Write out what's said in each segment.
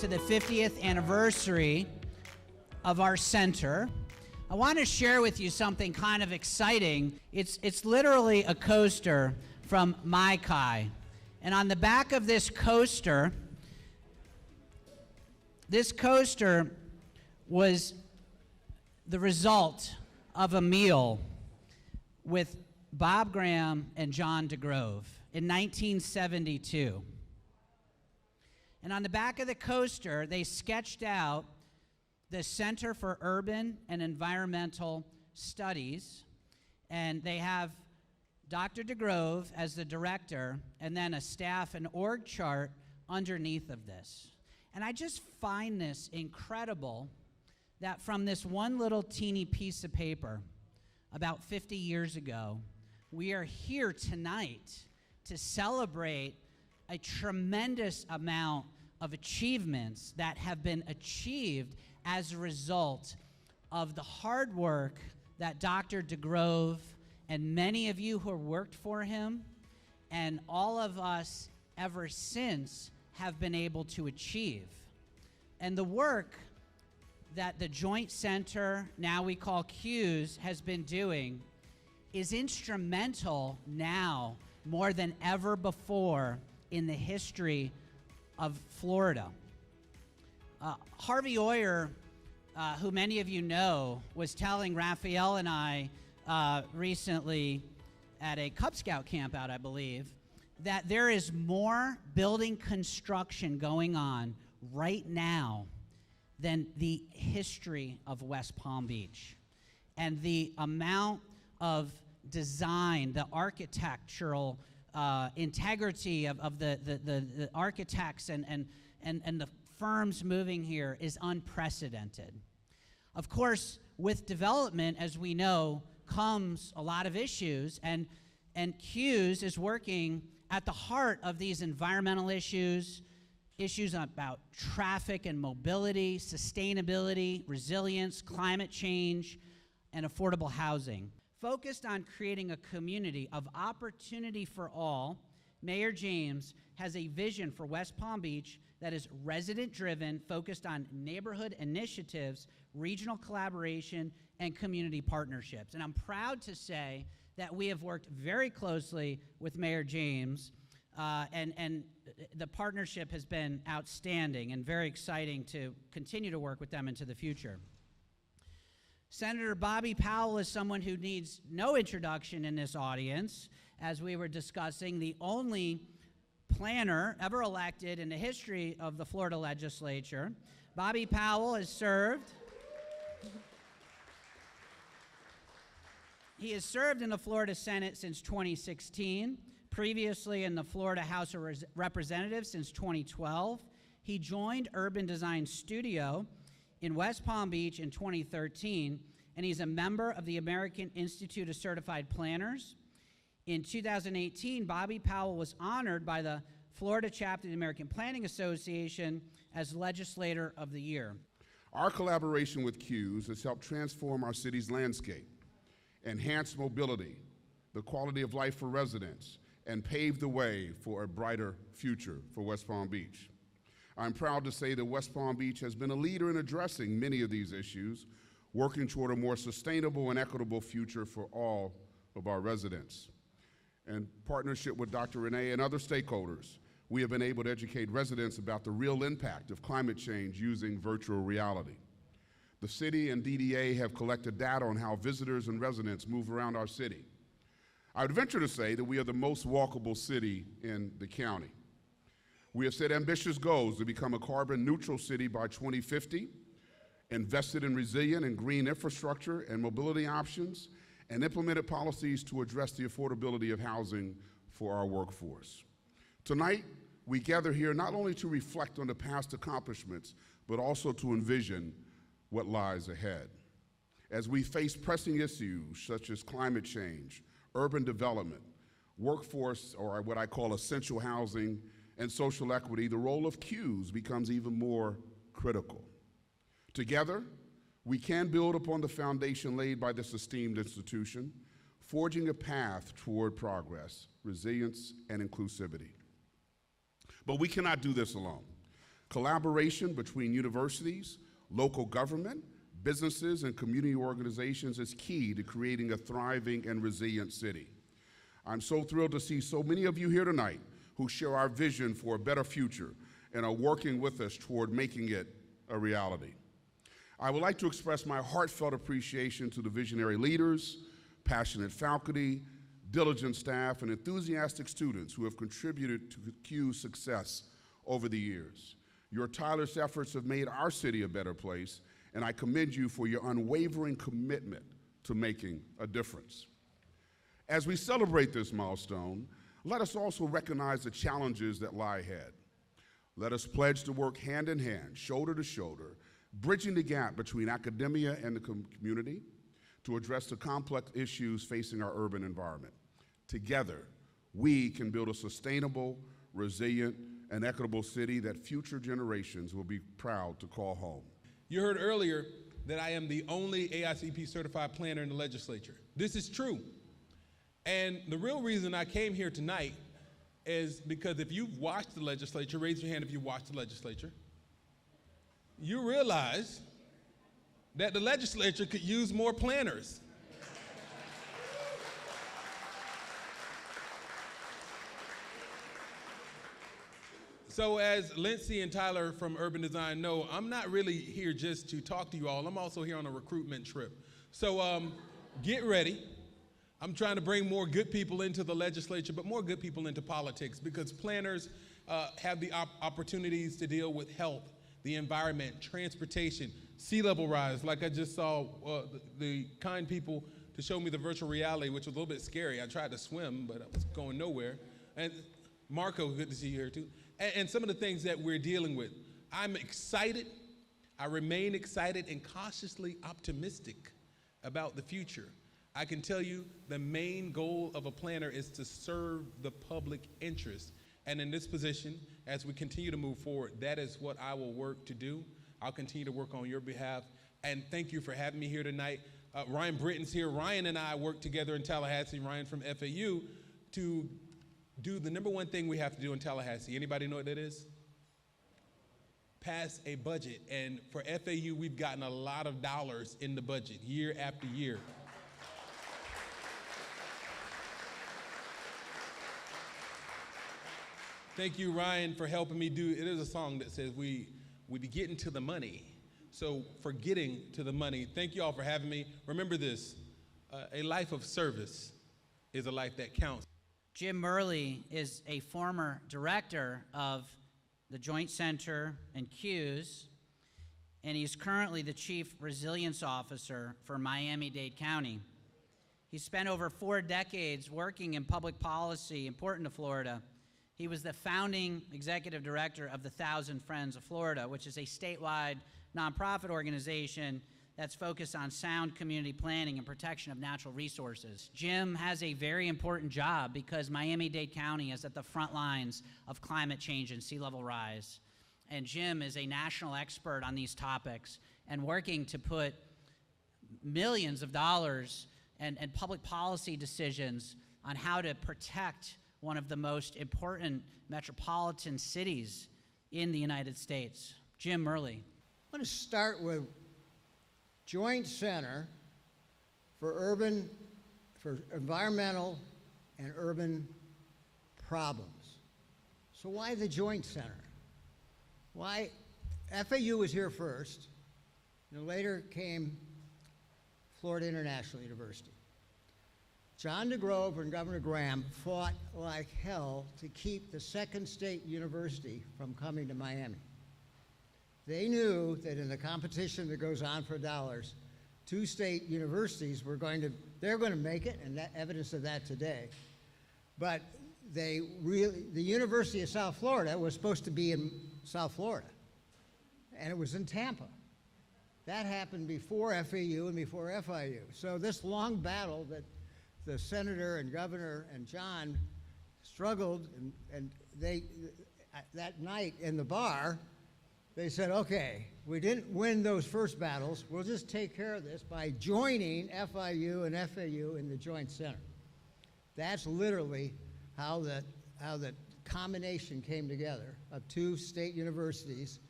to the 50th anniversary of our center. I want to share with you something kind of exciting. It's literally a coaster from Maikai. And on the back of this coaster was the result of a meal with Bob Graham and John DeGrove in 1972. And on the back of the coaster, they sketched out the Center for Urban and Environmental Studies, and they have Dr. DeGrove as the director, and then a staff and org chart underneath of this. And I just find this incredible that from this one little teeny piece of paper about 50 years ago, we are here tonight to celebrate a tremendous amount of achievements that have been achieved as a result of the hard work that Dr. DeGrove and many of you who have worked for him and all of us ever since have been able to achieve. And the work that the Joint Center, now we call CUES, has been doing is instrumental now more than ever before in the history of Florida. Harvey Oyer, who many of you know, was telling Raphael and I recently at a Cub Scout camp out, I believe, that there is more building construction going on right now than the history of West Palm Beach. And the amount of design, the architectural integrity of the architects and the firms moving here is unprecedented. Of course, with development, as we know, comes a lot of issues, and CUES is working at the heart of these environmental issues about traffic and mobility, sustainability, resilience, climate change, and affordable housing. Focused on creating a community of opportunity for all, Mayor James has a vision for West Palm Beach that is resident-driven, focused on neighborhood initiatives, regional collaboration, and community partnerships. And I'm proud to say that we have worked very closely with Mayor James, and the partnership has been outstanding and very exciting to continue to work with them into the future. Senator Bobby Powell is someone who needs no introduction in this audience, as we were discussing, the only planner ever elected in the history of the Florida Legislature. Bobby Powell has served. He has served in the Florida Senate since 2016, previously in the Florida House of Representatives since 2012. He joined Urban Design Studio in West Palm Beach in 2013, and he's a member of the American Institute of Certified Planners. In 2018, Bobby Powell was honored by the Florida chapter of the American Planning Association as Legislator of the Year. Our collaboration with CUES has helped transform our city's landscape, enhance mobility, the quality of life for residents, and pave the way for a brighter future for West Palm Beach. I'm proud to say that West Palm Beach has been a leader in addressing many of these issues, working toward a more sustainable and equitable future for all of our residents. In partnership with Dr. Renne and other stakeholders, we have been able to educate residents about the real impact of climate change using virtual reality. The city and DDA have collected data on how visitors and residents move around our city. I would venture to say that we are the most walkable city in the county. We have set ambitious goals to become a carbon neutral city by 2050, invested in resilient and green infrastructure and mobility options, and implemented policies to address the affordability of housing for our workforce. Tonight, we gather here not only to reflect on the past accomplishments, but also to envision what lies ahead. As we face pressing issues such as climate change, urban development, workforce, or what I call essential housing, and social equity, the role of CUES becomes even more critical. Together, we can build upon the foundation laid by this esteemed institution, forging a path toward progress, resilience, and inclusivity. But we cannot do this alone. Collaboration between universities, local government, businesses, and community organizations is key to creating a thriving and resilient city. I'm so thrilled to see so many of you here tonight who share our vision for a better future and are working with us toward making it a reality. I would like to express my heartfelt appreciation to the visionary leaders, passionate faculty, diligent staff, and enthusiastic students who have contributed to CUES' success over the years. Your tireless efforts have made our city a better place, and I commend you for your unwavering commitment to making a difference. As we celebrate this milestone, let us also recognize the challenges that lie ahead. Let us pledge to work hand in hand, shoulder to shoulder, bridging the gap between academia and the community to address the complex issues facing our urban environment. Together, we can build a sustainable, resilient, and equitable city that future generations will be proud to call home. You heard earlier that I am the only AICP certified planner in the legislature. This is true. And the real reason I came here tonight is because if you've watched the legislature, raise your hand if you watched the legislature, you realize that the legislature could use more planners. So as Lentzy and Tyler from Urban Design know, I'm not really here just to talk to you all. I'm also here on a recruitment trip. So get ready. I'm trying to bring more good people into the legislature, but more good people into politics, because planners have the opportunities to deal with health, the environment, transportation, sea level rise. Like I just saw the kind people to show me the virtual reality, which was a little bit scary. I tried to swim, but I was going nowhere. And Marco, good to see you here too. And some of the things that we're dealing with. I'm excited. I remain excited and cautiously optimistic about the future. I can tell you the main goal of a planner is to serve the public interest. And in this position, as we continue to move forward, that is what I will work to do. I'll continue to work on your behalf. And thank you for having me here tonight. Ryan Britton's here. Ryan and I work together in Tallahassee, Ryan from FAU, to do the number one thing we have to do in Tallahassee. Anybody know what that is? Pass a budget. And for FAU, we've gotten a lot of dollars in the budget year after year. Thank you, Ryan, for helping me do, it is a song that says we be getting to the money. So for getting to the money, thank you all for having me. Remember this, a life of service is a life that counts. Jim Murley is a former director of the Joint Center and CUES, and he's currently the Chief Resilience Officer for Miami-Dade County. He spent over 4 decades working in public policy important to Florida. He was the founding executive director of the 1,000 Friends of Florida, which is a statewide nonprofit organization that's focused on sound community planning and protection of natural resources. Jim has a very important job because Miami-Dade County is at the front lines of climate change and sea level rise. And Jim is a national expert on these topics and working to put millions of dollars and public policy decisions on how to protect one of the most important metropolitan cities in the United States. Jim Murley. I want to start with Joint Center for environmental and urban problems. So why the Joint Center? Why? FAU was here first, and later came Florida International University. John DeGrove and Governor Graham fought like hell to keep the second state university from coming to Miami. They knew that in the competition that goes on for dollars, 2 state universities they're going to make it, and that evidence of that today. But the University of South Florida was supposed to be in South Florida, and it was in Tampa. That happened before FAU and before FIU. So this long battle that the senator and governor and John struggled, and they, that night in the bar, they said, okay, we didn't win those first battles. We'll just take care of this by joining FIU and FAU in the Joint Center. That's literally how the combination came together of two state universities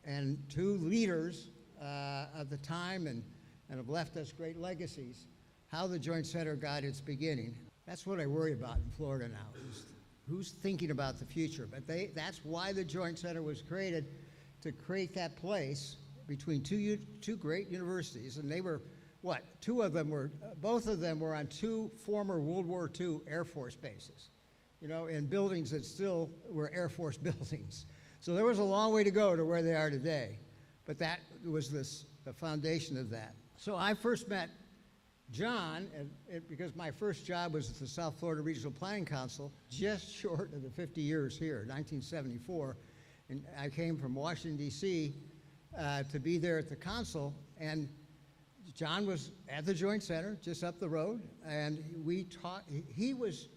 and two leaders of the time and have left us great legacies, how the Joint Center got its beginning. That's what I worry about in Florida now, is who's thinking about the future. But that's why the Joint Center was created, to create that place between two great universities. And they were, what, both of them were on two former World War II Air Force bases, you know, in buildings that still were Air Force buildings. So there was a long way to go to where they are today. But that was the foundation of that. So I first met John, because my first job was at the South Florida Regional Planning Council, just short of the 50 years here, 1974. And I came from Washington, D.C. To be there at the council, and John was at the Joint Center, just up the road, and he was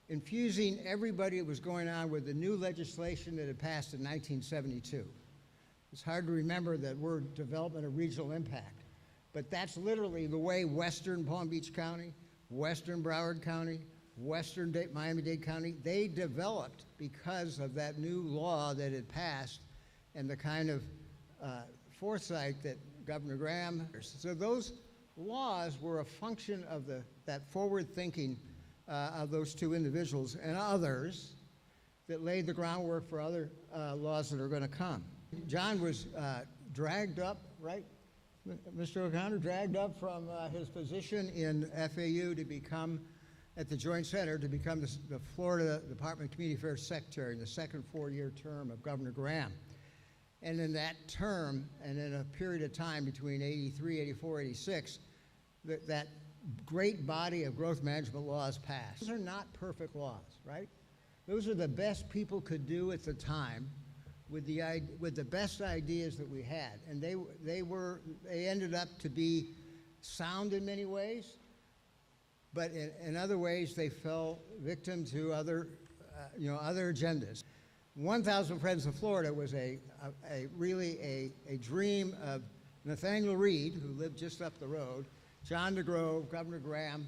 infusing everybody that was going on with the new legislation that had passed in 1972. It's hard to remember that word, development of regional impact. But that's literally the way Western Palm Beach County, Western Broward County, Western Miami-Dade County, they developed because of that new law that had passed and the kind of foresight that Governor Graham. So those laws were a function of that forward thinking of those two individuals and others that laid the groundwork for other laws that are going to come. John was dragged up, right? Mr. O'Connor, dragged up from his position in FAU to become, at the Joint Center, to become the Florida Department of Community Affairs Secretary in the second four-year term of Governor Graham. And in that term, and in a period of time between 83, 84, 86, that great body of growth management laws passed. Those are not perfect laws, right? Those are the best people could do at the time with the best ideas that we had. And they ended up to be sound in many ways, but in other ways they fell victim to other agendas. 1,000 Friends of Florida was really a dream of Nathaniel Reed, who lived just up the road, John DeGrove, Governor Graham,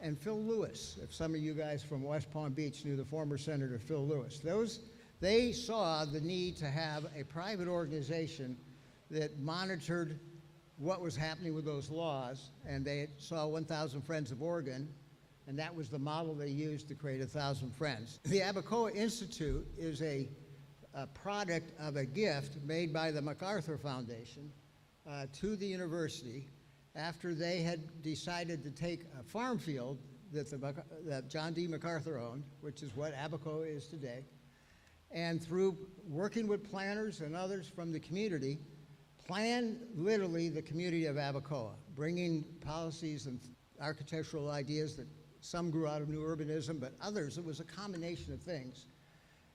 and Phil Lewis. If some of you guys from West Palm Beach knew the former Senator Phil Lewis. They saw the need to have a private organization that monitored what was happening with those laws, and they saw 1,000 Friends of Oregon, and that was the model they used to create 1,000 Friends. The Abacoa Institute is a product of a gift made by the MacArthur Foundation to the university after they had decided to take a farm field that John D. MacArthur owned, which is what Abacoa is today, and through working with planners and others from the community, planned literally the community of Abacoa, bringing policies and architectural ideas that some grew out of new urbanism, but others, it was a combination of things.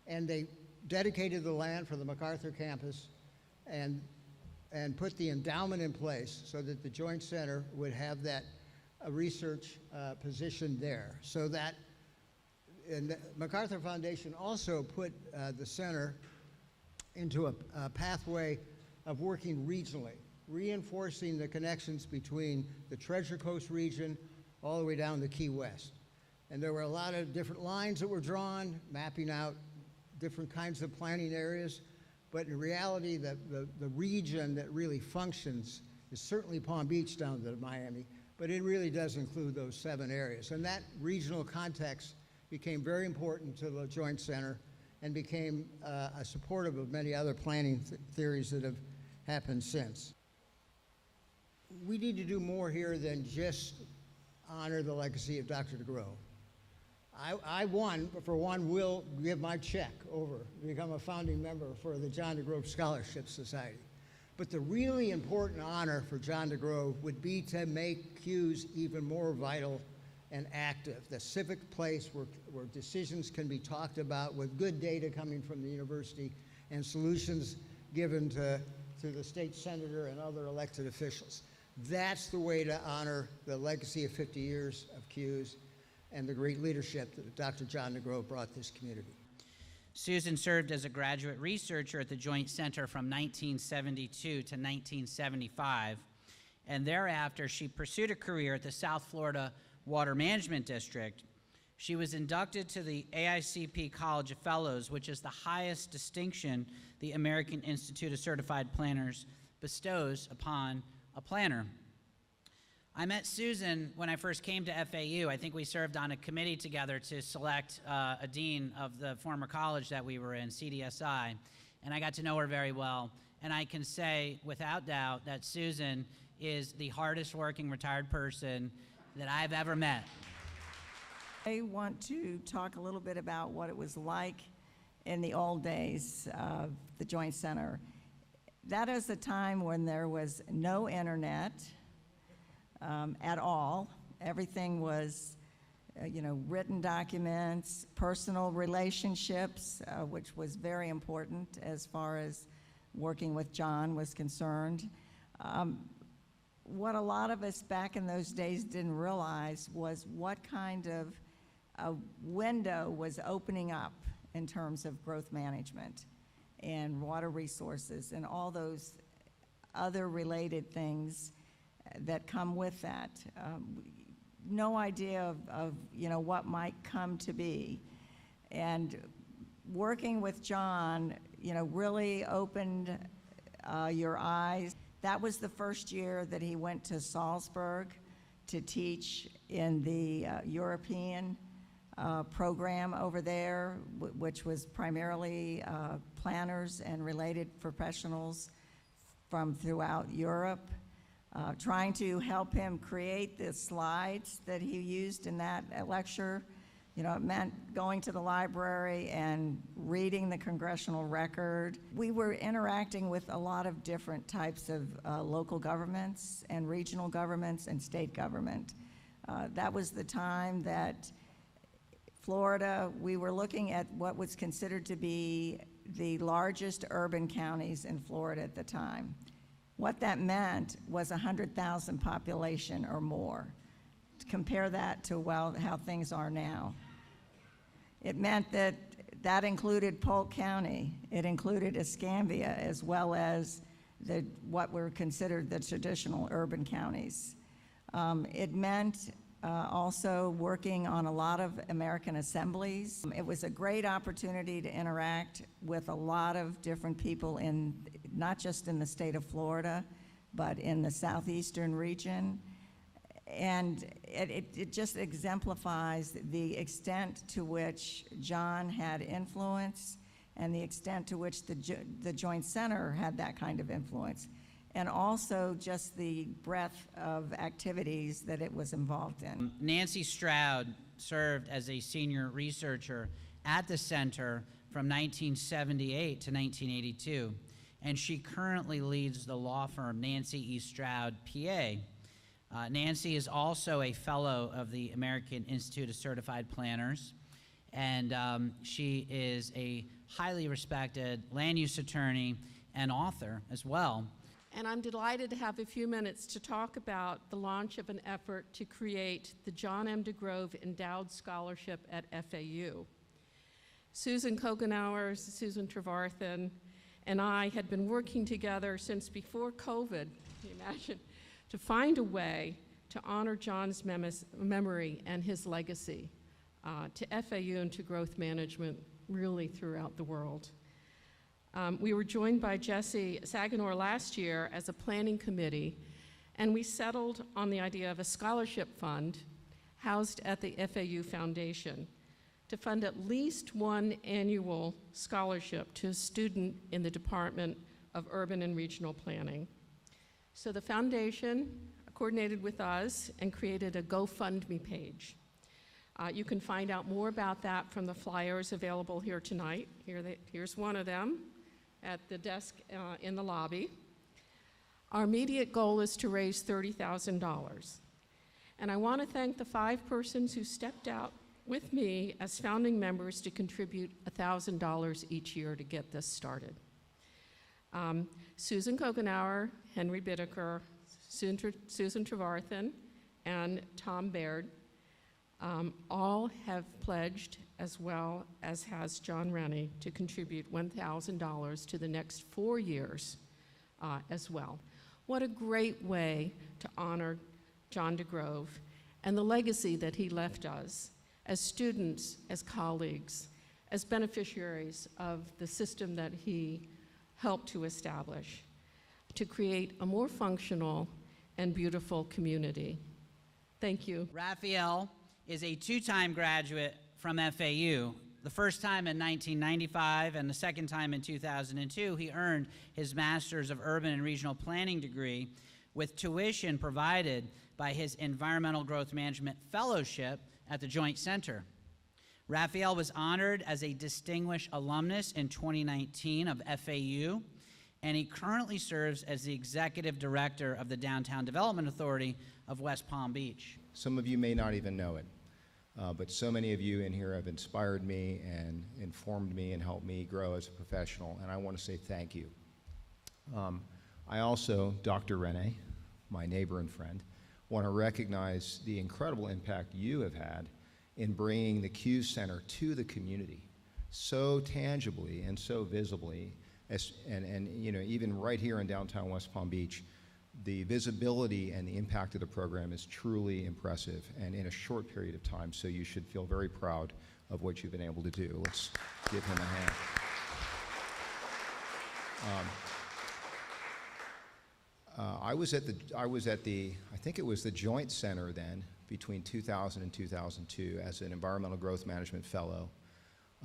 And they dedicated the land for the MacArthur campus and put the endowment in place so that the Joint Center would have that research position there. So that, and the MacArthur Foundation also put the center into a pathway of working regionally, reinforcing the connections between the Treasure Coast region all the way down to Key West. And there were a lot of different lines that were drawn, mapping out different kinds of planning areas, but in reality, the region that really functions is certainly Palm Beach down to Miami, but it really does include those 7 areas. And that regional context became very important to the Joint Center and became supportive of many other planning theories that have happened since. We need to do more here than just honor the legacy of Dr. DeGrove. I will give my check over to become a founding member for the John DeGrove Scholarship Society. But the really important honor for John DeGrove would be to make CUES even more vital and active, the civic place where decisions can be talked about with good data coming from the university and solutions given to the state senator and other elected officials. That's the way to honor the legacy of 50 years of CUES and the great leadership that Dr. John DeGrove brought this community. Susan served as a graduate researcher at the Joint Center from 1972 to 1975, and thereafter she pursued a career at the South Florida Water Management District. She was inducted to the AICP College of Fellows, which is the highest distinction the American Institute of Certified Planners bestows upon a planner. I met Susan when I first came to FAU. I think we served on a committee together to select a dean of the former college that we were in, CDSI, and I got to know her very well. And I can say without doubt that Susan is the hardest working retired person that I've ever met. I want to talk a little bit about what it was like in the old days of the Joint Center. That is a time when there was no internet at all. Everything was, written documents, personal relationships, which was very important as far as working with John was concerned. What a lot of us back in those days didn't realize was what kind of a window was opening up in terms of growth management and water resources and all those other related things that come with that. No idea of what might come to be. And working with John, really opened your eyes. That was the first year that he went to Salzburg to teach in the European program over there, which was primarily planners and related professionals from throughout Europe. Trying to help him create the slides that he used in that lecture. It meant going to the library and reading the congressional record. We were interacting with a lot of different types of local governments and regional governments and state government. That was the time that Florida, we were looking at what was considered to be the largest urban counties in Florida at the time. What that meant was 100,000 population or more. Compare that to, how things are now. It meant that included Polk County. It included Escambia, as well as what were considered the traditional urban counties. It meant also working on a lot of American assemblies. It was a great opportunity to interact with a lot of different people not just in the state of Florida, but in the southeastern region. And it just exemplifies the extent to which John had influence and the extent to which the Joint Center had that kind of influence. And also just the breadth of activities that it was involved in. Nancy Stroud served as a senior researcher at the center from 1978 to 1982, and she currently leads the law firm Nancy E. Stroud, PA. Nancy is also a fellow of the American Institute of Certified Planners, and she is a highly respected land use attorney and author as well. And I'm delighted to have a few minutes to talk about the launch of an effort to create the John M. DeGrove Endowed Scholarship at FAU. Susan Coughanour, Susan Trevarthen, and I had been working together since before COVID, can you imagine, to find a way to honor John's memory and his legacy to FAU and to growth management really throughout the world. We were joined by Jesse Saginaw last year as a planning committee, and we settled on the idea of a scholarship fund housed at the FAU Foundation to fund at least one annual scholarship to a student in the Department of Urban and Regional Planning. So the foundation coordinated with us and created a GoFundMe page. You can find out more about that from the flyers available here tonight. Here's one of them at the desk in the lobby. Our immediate goal is to raise $30,000. And I want to thank the 5 persons who stepped out with me as founding members to contribute $1,000 each year to get this started. Susan Coughanour, Henry Bittaker, Susan Trevarthen, and Tom Baird all have pledged, as well as has John Renne, to contribute $1,000 to the next 4 years as well. What a great way to honor John DeGrove and the legacy that he left us as students, as colleagues, as beneficiaries of the system that he helped to establish to create a more functional and beautiful community. Thank you. Raphael is a two-time graduate from FAU. The first time in 1995 and the second time in 2002, he earned his Master's of Urban and Regional Planning degree with tuition provided by his Environmental Growth Management Fellowship at the Joint Center. Raphael was honored as a distinguished alumnus in 2019 of FAU, and he currently serves as the Executive Director of the Downtown Development Authority of West Palm Beach. Some of you may not even know it, but so many of you in here have inspired me and informed me and helped me grow as a professional, and I want to say thank you. I also, Dr. Renne, my neighbor and friend, want to recognize the incredible impact you have had in bringing the CUES Center to the community so tangibly and so visibly, and you know, even right here in downtown West Palm Beach, the visibility and the impact of the program is truly impressive and in a short period of time, so you should feel very proud of what you've been able to do. Let's give him a hand. I think it was the Joint Center then, between 2000 and 2002 as an Environmental Growth Management Fellow.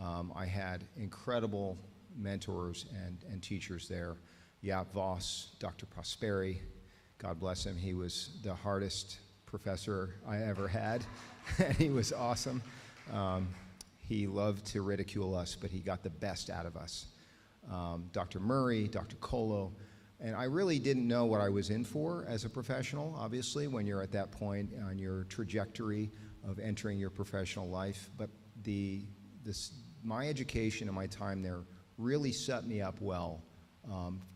I had incredible mentors and teachers there. Yap Voss, Dr. Prosperi, God bless him, he was the hardest professor I ever had, and he was awesome. He loved to ridicule us, but he got the best out of us. Dr. Murley, Dr. Colo, and I really didn't know what I was in for as a professional, obviously, when you're at that point on your trajectory of entering your professional life. But my education and my time there really set me up well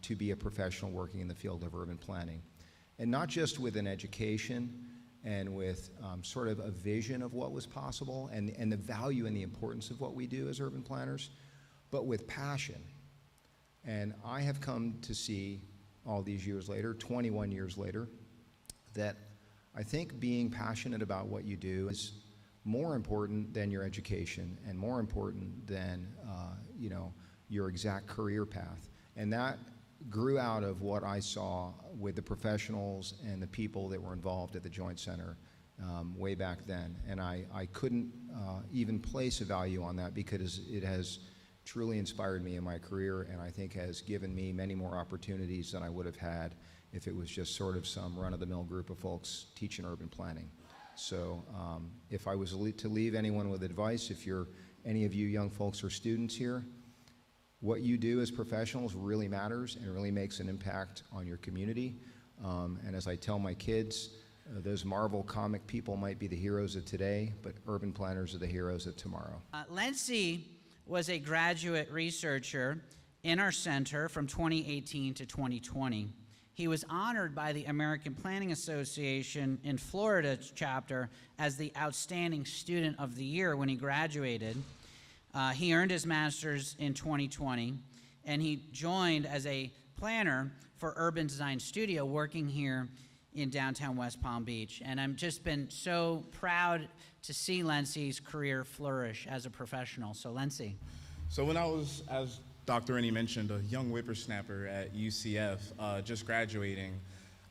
to be a professional working in the field of urban planning. And not just with an education and with sort of a vision of what was possible and the value and the importance of what we do as urban planners, but with passion. And I have come to see all these years later, 21 years later, that I think being passionate about what you do is more important than your education and more important than you know, your exact career path. And that grew out of what I saw with the professionals and the people that were involved at the Joint Center way back then. And I couldn't even place a value on that because it has truly inspired me in my career, and I think has given me many more opportunities than I would have had if it was just sort of some run-of-the-mill group of folks teaching urban planning. So if I was to leave anyone with advice, if any of you young folks are students here, what you do as professionals really matters and really makes an impact on your community. And as I tell my kids, those Marvel comic people might be the heroes of today, but urban planners are the heroes of tomorrow. Lentzy was a graduate researcher in our center from 2018 to 2020. He was honored by the American Planning Association in Florida chapter as the Outstanding Student of the Year when he graduated. He earned his master's in 2020, and he joined as a planner for Urban Design Studio working here in downtown West Palm Beach. And I've just been so proud to see Lentzy's career flourish as a professional. So Lentzy. So when I was, as Dr. Renne mentioned, a young whippersnapper at UCF, just graduating,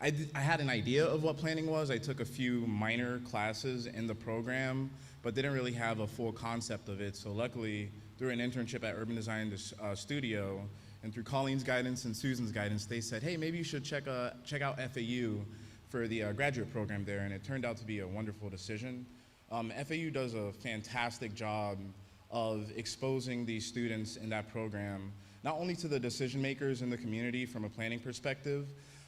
I had an idea of what planning was. I took a few minor classes in the program, but didn't really have a full concept of it. So luckily, through an internship at Urban Design Studio, and through Colleen's guidance and Susan's guidance, they said, hey, maybe you should check out FAU for the graduate program there, and it turned out to be a wonderful decision. FAU does a fantastic job of exposing these students in that program, not only to the decision makers in the community from a planning perspective,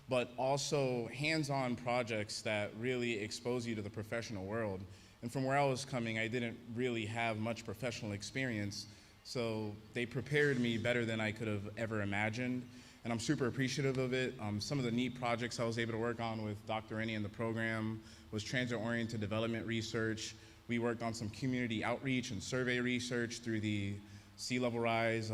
but also hands-on projects that really expose you to the professional world. And from where I was coming, I didn't really have much professional experience, so they prepared me better than I could have ever imagined, and I'm super appreciative of it. Some of the neat projects I was able to work on with Dr. Renne in the program was transit-oriented development research. We worked on some community outreach and survey research through the sea level rise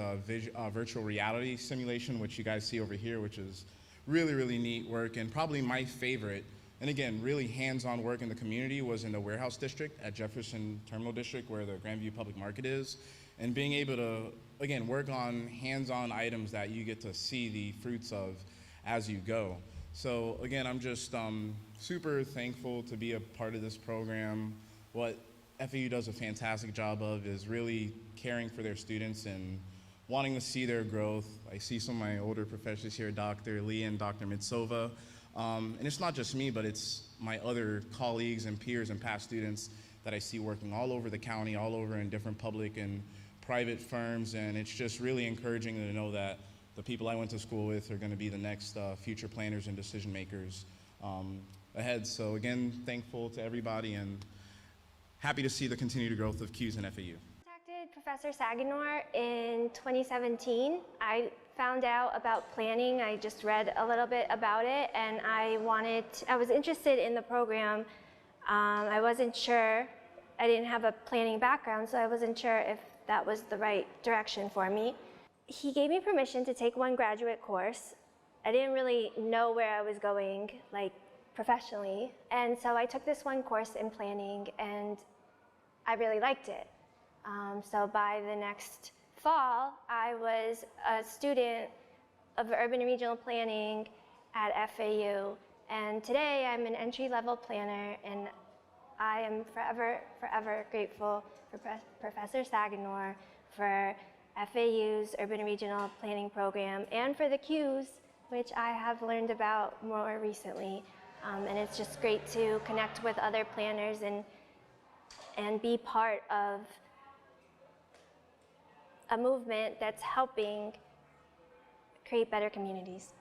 virtual reality simulation, which you guys see over here, which is really, really neat work. And probably my favorite And again, really hands-on work in the community was in the warehouse district at Jefferson Terminal District, where the Grandview Public Market is, and being able to, again, work on hands-on items that you get to see the fruits of as you go. So again, I'm just super thankful to be a part of this program. What FAU does a fantastic job of is really caring for their students and wanting to see their growth. I see some of my older professors here, Dr. Lee and Dr. Mitsova. And it's not just me, but it's my other colleagues and peers and past students that I see working all over the county, all over in different public and private firms. And it's just really encouraging to know that the people I went to school with are going to be the next future planners and decision makers ahead. So again, thankful to everybody and happy to see the continued growth of CUES and FAU. I contacted Professor Saginaw in 2017. I found out about planning. I just read a little bit about it, and I was interested in the program. I wasn't sure. I didn't have a planning background, so I wasn't sure if that was the right direction for me. He gave me permission to take one graduate course. I didn't really know where I was going, like, professionally. And so I took this one course in planning, and I really liked it. So by the next fall, I was a student of urban and regional planning at FAU. And today I'm an entry-level planner, and I am forever, forever grateful for Professor Saginaw, for FAU's urban and regional planning program, and for the CUES, which I have learned about more recently. And it's just great to connect with other planners and be part of a movement that's helping create better communities.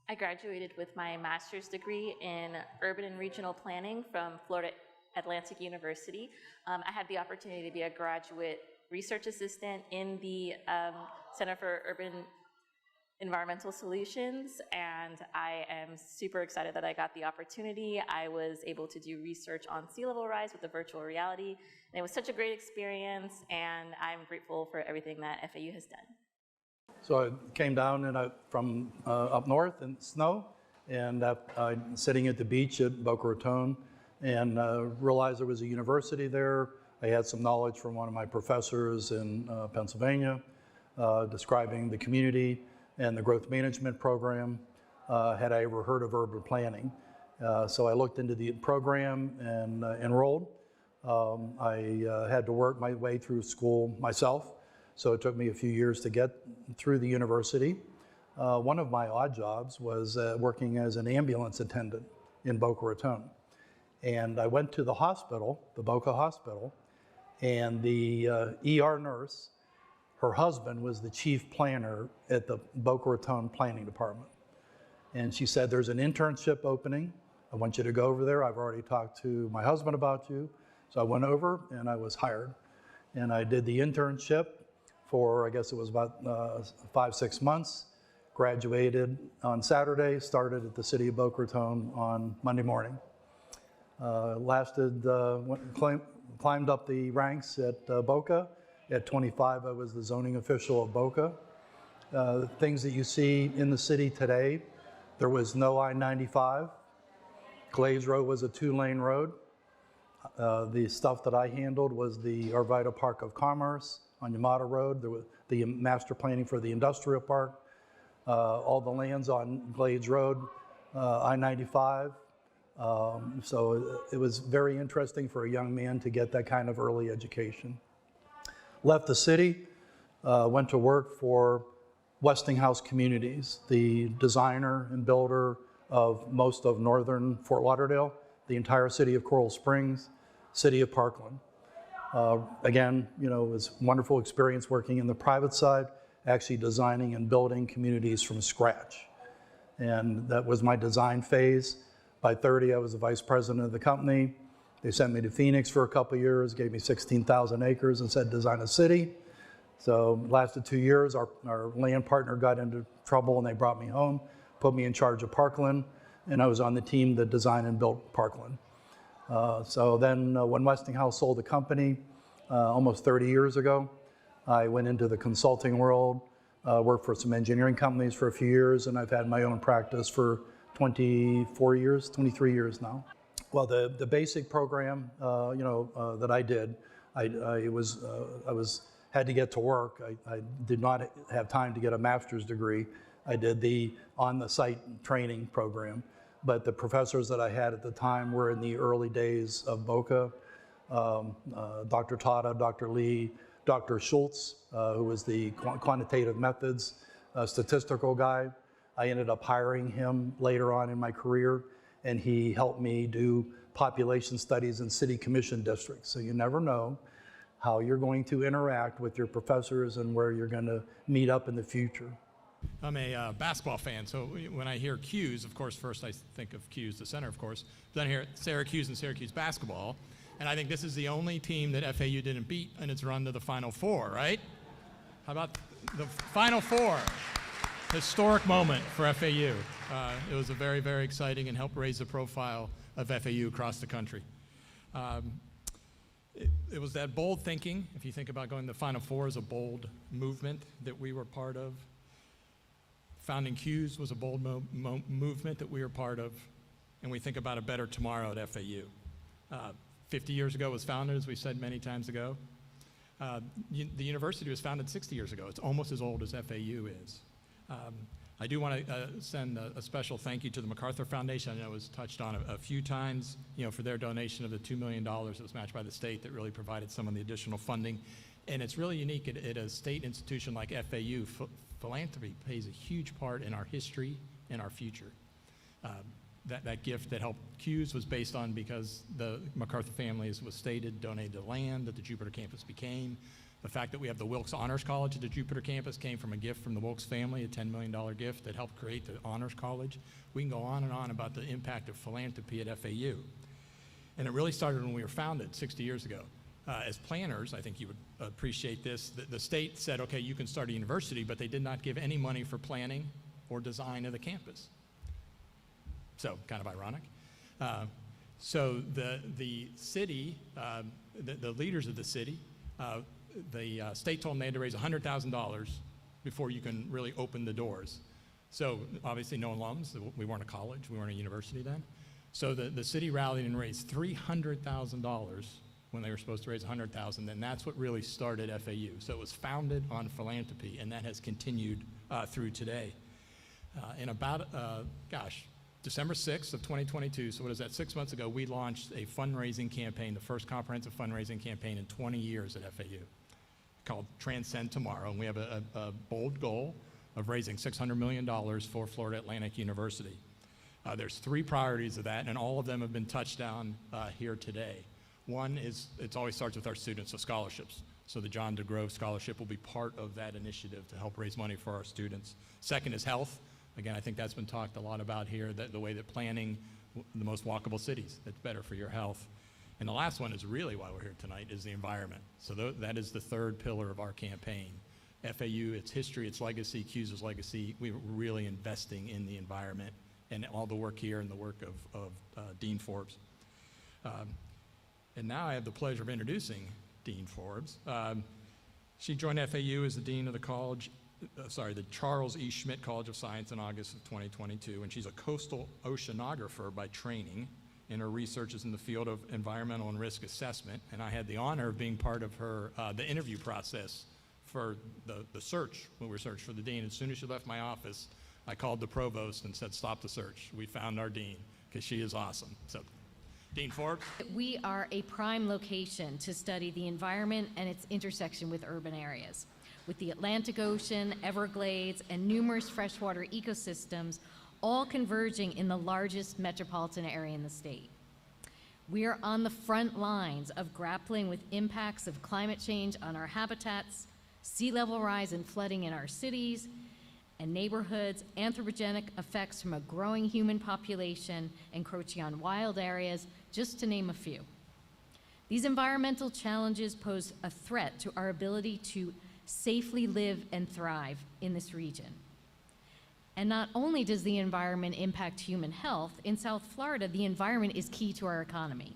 I graduated with my master's degree in urban and regional planning from Florida Atlantic University. I had the opportunity to be a graduate research assistant in the Center for Urban Environmental Solutions, and I am super excited that I got the opportunity. I was able to do research on sea level rise with the virtual reality, and it was such a great experience, and I'm grateful for everything that FAU has done. So I came down from up north in snow, and sitting at the beach at Boca Raton, and realized there was a university there. I had some knowledge from one of my professors in Pennsylvania, describing the community and the growth management program. Had I ever heard of urban planning? So I looked into the program and enrolled. I had to work my way through school myself, so it took me a few years to get through the university. One of my odd jobs was working as an ambulance attendant in Boca Raton. And I went to the hospital, the Boca Hospital, and the ER nurse, her husband was the chief planner at the Boca Raton Planning Department. And she said, there's an internship opening. I want you to go over there. I've already talked to my husband about you. So I went over and I was hired. And I did the internship for, I guess it was about 5-6 months. Graduated on Saturday, started at the city of Boca Raton on Monday morning. Climbed up the ranks at Boca. At 25, I was the zoning official of Boca. Things that you see in the city today, there was no I-95. Glades Road was a 2-lane road. The stuff that I handled was the Arvida Park of Commerce on Yamada Road. There was the master planning for the industrial park. All the lands on Glades Road, I-95. So it was very interesting for a young man to get that kind of early education. Left the city, went to work for Westinghouse Communities, the designer and builder of most of northern Fort Lauderdale, the entire city of Coral Springs, city of Parkland. Again, you know, it was a wonderful experience working in the private side, actually designing and building communities from scratch. And that was my design phase. By 30, I was the vice president of the company. They sent me to Phoenix for a couple of years, gave me 16,000 acres and said, design a city. So it lasted 2 years. Our land partner got into trouble and they brought me home, put me in charge of Parkland, and I was on the team that designed and built Parkland. So then when Westinghouse sold the company almost 30 years ago, I went into the consulting world, worked for some engineering companies for a few years, and I've had my own practice for 24 years, 23 years now. Well, the basic program, that I did, I had to get to work. I did not have time to get a master's degree. I did the on-the-site training program. But the professors that I had at the time were in the early days of Boca, Dr. Tata, Dr. Lee, Dr. Schultz, who was the quantitative methods statistical guy. I ended up hiring him later on in my career, and he helped me do population studies in city commission districts. So you never know how you're going to interact with your professors and where you're going to meet up in the future. I'm a basketball fan, so when I hear CUES, of course, first I think of CUES, the center, of course. But then I hear Syracuse and Syracuse basketball, and I think this is the only team that FAU didn't beat in its run to the Final Four, right? How about the Final Four? Historic moment for FAU. It was a very, very exciting and helped raise the profile of FAU across the country. It was that bold thinking. If you think about going to the Final Four as a bold movement that we were part of. Founding CUES was a bold movement that we were part of, and we think about a better tomorrow at FAU. 50 years ago it was founded, as we said many times ago. The university was founded 60 years ago. It's almost as old as FAU is. I do want to send a special thank you to the MacArthur Foundation. I know it was touched on a few times, for their donation of the $2 million that was matched by the state that really provided some of the additional funding. And it's really unique at a state institution like FAU. Philanthropy plays a huge part in our history and our future. That gift that helped CUES was based on because the MacArthur families was stated donated the land that the Jupiter campus became. The fact that we have the Wilkes Honors College at the Jupiter campus came from a gift from the Wilkes family, a $10 million gift that helped create the Honors College. We can go on and on about the impact of philanthropy at FAU. And it really started when we were founded 60 years ago. As planners, I think you would appreciate this, the state said, okay, you can start a university, but they did not give any money for planning or design of the campus. So, kind of ironic. So the city, the leaders of the city, the state told them they had to raise $100,000 before you can really open the doors. So obviously no alums, we weren't a college, we weren't a university then. So the city rallied and raised $300,000 when they were supposed to raise $100,000, and that's what really started FAU. So it was founded on philanthropy, and that has continued through today. In about, December 6th of 2022, so what is that, 6 months ago, we launched a fundraising campaign, the first comprehensive fundraising campaign in 20 years at FAU, called Transcend Tomorrow, and we have a bold goal of raising $600 million for Florida Atlantic University. There's 3 priorities of that, and all of them have been touched on here today. One is, it always starts with our students, so scholarships. So the John DeGrove Scholarship will be part of that initiative to help raise money for our students. Second is health. Again, I think that's been talked a lot about here, that the way that planning the most walkable cities, that's better for your health. And the last one is really why we're here tonight, is the environment. So that is the 3rd pillar of our campaign. FAU, its history, its legacy, CUES' legacy, we're really investing in the environment and all the work here and the work of Dean Forbes. And now I have the pleasure of introducing Dean Forbes. She joined FAU as the Dean of the college, the Charles E. Schmidt College of Science in August of 2022, and she's a coastal oceanographer by training, and her research is in the field of environmental and risk assessment, and I had the honor of being part of her, the interview process for the search, when we were searching for the Dean. As soon as she left my office, I called the provost and said, stop the search. We found our Dean, because she is awesome. So, Dean Forbes. We are a prime location to study the environment and its intersection with urban areas. With the Atlantic Ocean, Everglades, and numerous freshwater ecosystems all converging in the largest metropolitan area in the state. We are on the front lines of grappling with impacts of climate change on our habitats, sea level rise and flooding in our cities and neighborhoods, anthropogenic effects from a growing human population encroaching on wild areas, just to name a few. These environmental challenges pose a threat to our ability to safely live and thrive in this region. And not only does the environment impact human health, in South Florida, the environment is key to our economy.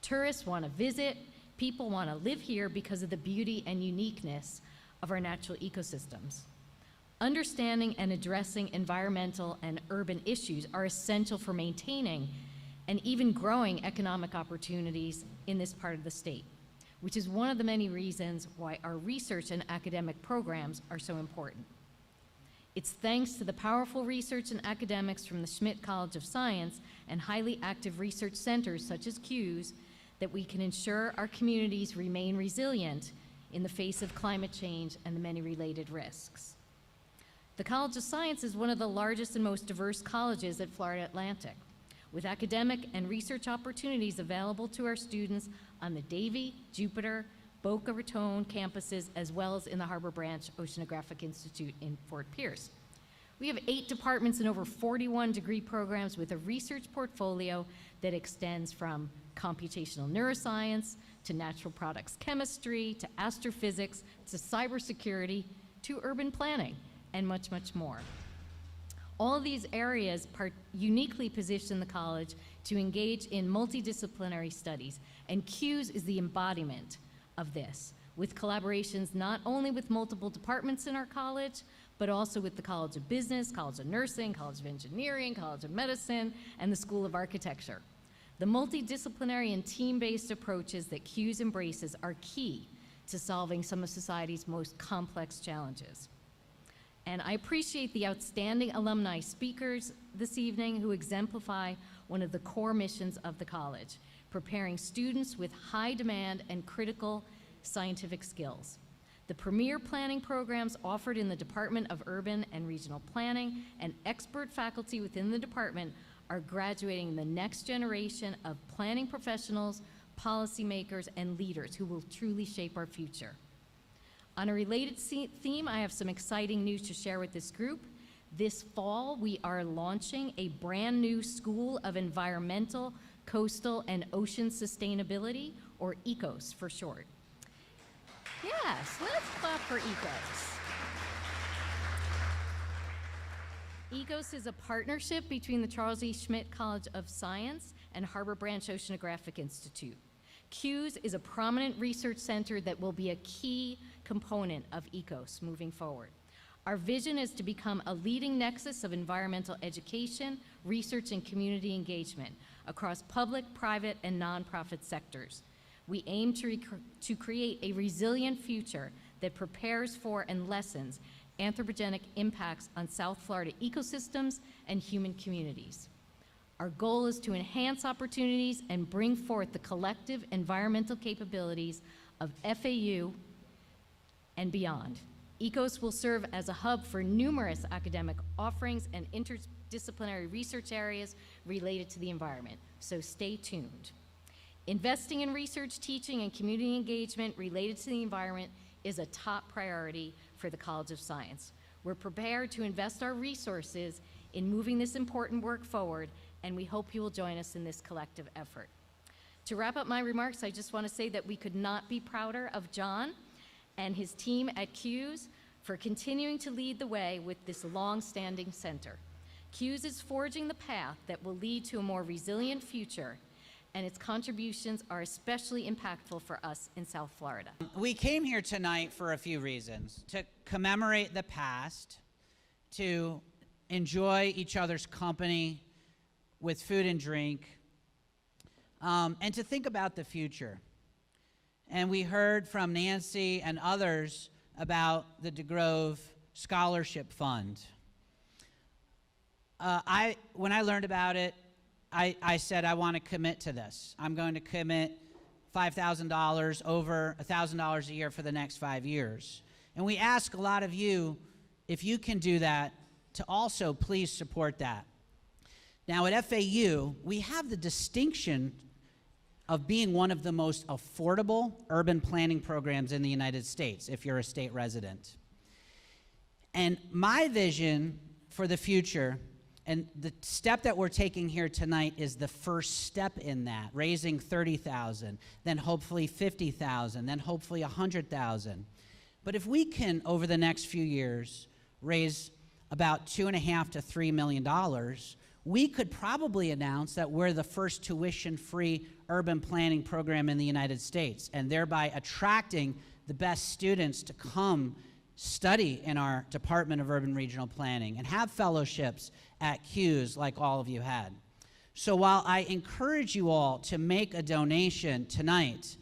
Tourists want to visit, people want to live here because of the beauty and uniqueness of our natural ecosystems. Understanding and addressing environmental and urban issues are essential for maintaining and even growing economic opportunities in this part of the state, which is one of the many reasons why our research and academic programs are so important. It's thanks to the powerful research and academics from the Schmidt College of Science and highly active research centers such as CUES that we can ensure our communities remain resilient in the face of climate change and the many related risks. The College of Science is one of the largest and most diverse colleges at Florida Atlantic, with academic and research opportunities available to our students on the Davie, Jupiter, Boca Raton campuses, as well as in the Harbor Branch Oceanographic Institute in Fort Pierce. We have 8 departments and over 41 degree programs with a research portfolio that extends from computational neuroscience to natural products chemistry to astrophysics to cybersecurity to urban planning and much, much more. All of these areas uniquely position the college to engage in multidisciplinary studies, and CUES is the embodiment of this, with collaborations not only with multiple departments in our college, but also with the College of Business, College of Nursing, College of Engineering, College of Medicine, and the School of Architecture. The multidisciplinary and team-based approaches that CUES embraces are key to solving some of society's most complex challenges. And I appreciate the outstanding alumni speakers this evening who exemplify one of the core missions of the college, preparing students with high demand and critical scientific skills. The premier planning programs offered in the Department of Urban and Regional Planning and expert faculty within the department are graduating the next generation of planning professionals, policymakers, and leaders who will truly shape our future. On a related theme, I have some exciting news to share with this group. This fall, we are launching a brand new School of Environmental, Coastal, and Ocean Sustainability, or ECOS for short. Yes, let's clap for ECOS. ECOS is a partnership between the Charles E. Schmidt College of Science and Harbor Branch Oceanographic Institute. CUES is a prominent research center that will be a key component of ECOS moving forward. Our vision is to become a leading nexus of environmental education, research, and community engagement across public, private, and nonprofit sectors. We aim to create a resilient future that prepares for and lessens anthropogenic impacts on South Florida ecosystems and human communities. Our goal is to enhance opportunities and bring forth the collective environmental capabilities of FAU and beyond. ECOS will serve as a hub for numerous academic offerings and interdisciplinary research areas related to the environment, so stay tuned. Investing in research, teaching, and community engagement related to the environment is a top priority for the College of Science. We're prepared to invest our resources in moving this important work forward, and we hope you will join us in this collective effort. To wrap up my remarks, I just want to say that we could not be prouder of John and his team at CUES for continuing to lead the way with this long-standing center. CUES is forging the path that will lead to a more resilient future, and its contributions are especially impactful for us in South Florida. We came here tonight for a few reasons: to commemorate the past, to enjoy each other's company with food and drink, and to think about the future. And we heard from Nancy and others about the DeGrove Scholarship Fund. When I learned about it, I said, I want to commit to this. I'm going to commit $5,000, over $1,000 a year for the next 5 years. And we ask a lot of you, if you can do that, to also please support that. Now at FAU, we have the distinction of being one of the most affordable urban planning programs in the United States, if you're a state resident. And my vision for the future, and the step that we're taking here tonight is the first step in that, raising $30,000, then hopefully $50,000, then hopefully $100,000. But if we can, over the next few years, raise about $2.5 to $3 million, we could probably announce that we're the first tuition-free urban planning program in the United States, and thereby attracting the best students to come study in our Department of Urban Regional Planning and have fellowships at CUES like all of you had. So while I encourage you all to make a donation tonight,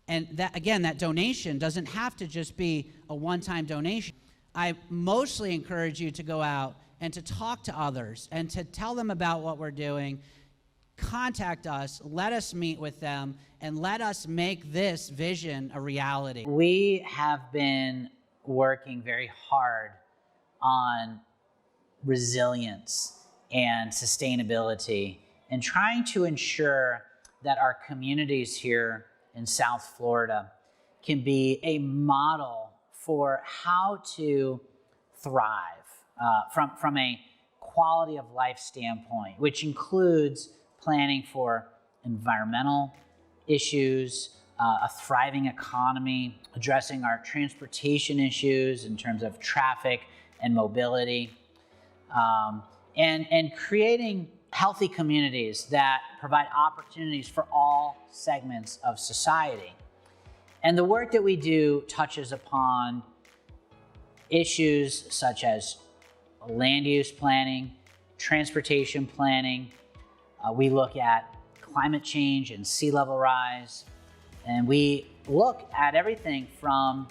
and that, again, that donation doesn't have to just be a one-time donation, I mostly encourage you to go out and to talk to others and to tell them about what we're doing. Contact us, let us meet with them, and let us make this vision a reality. We have been working very hard on resilience and sustainability and trying to ensure that our communities here in South Florida can be a model for how to thrive from a quality of life standpoint, which includes planning for environmental issues, a thriving economy, addressing our transportation issues in terms of traffic and mobility, and creating healthy communities that provide opportunities for all segments of society. And the work that we do touches upon issues such as land use planning, transportation planning. We look at climate change and sea level rise. And we look at everything from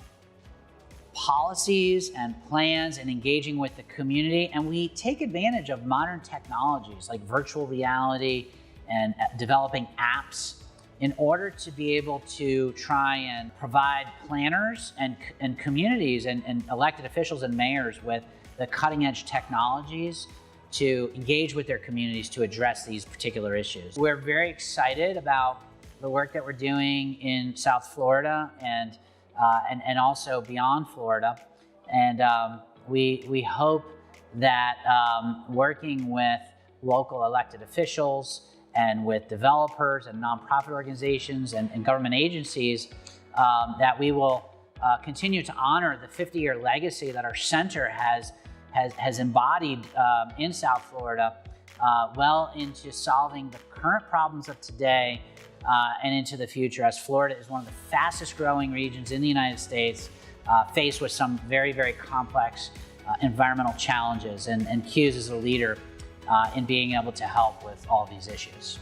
policies and plans and engaging with the community, and we take advantage of modern technologies like virtual reality and developing apps in order to be able to try and provide planners and communities and elected officials and mayors with the cutting edge technologies to engage with their communities to address these particular issues. We're very excited about the work that we're doing in South Florida and also beyond Florida. And we hope that working with local elected officials and with developers and nonprofit organizations and government agencies, that we will continue to honor the 50-year legacy that our center has embodied in South Florida, well into solving the current problems of today and into the future, as Florida is one of the fastest growing regions in the United States, faced with some very, very complex environmental challenges. And CUES is a leader in being able to help with all these issues.